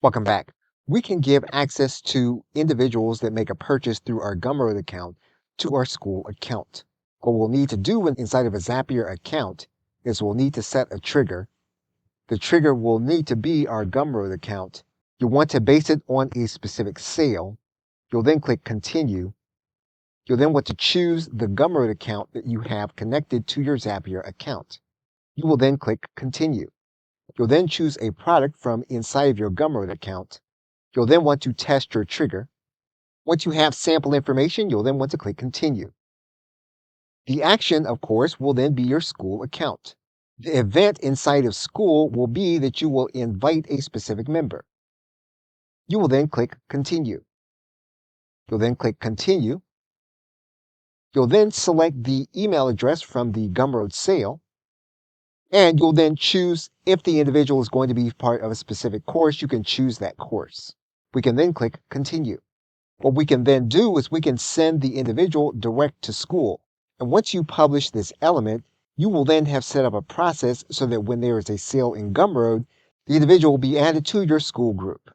Welcome back. We can give access to individuals that make a purchase through our Gumroad account to our school account. What we'll need to do inside of a Zapier account is we'll need to set a trigger. The trigger will need to be our Gumroad account. You'll want to base it on a specific sale. You'll then click Continue. You'll then want to choose the Gumroad account that you have connected to your Zapier account. You will then click Continue. You'll then choose a product from inside of your Gumroad account. You'll then want to test your trigger. Once you have sample information, you'll then want to click Continue. The action, of course, will then be your school account. The event inside of school will be that you will invite a specific member. You will then click Continue. You'll then click Continue. You'll then select the email address from the Gumroad sale. And you'll then choose if the individual is going to be part of a specific course, you can choose that course. We can then click Continue. What we can then do is we can send the individual direct to school. And once you publish this element, you will then have set up a process so that when there is a sale in Gumroad, the individual will be added to your school group.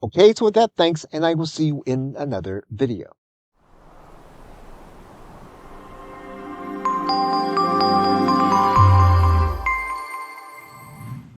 Okay, so with that, thanks, and I will see you in another video.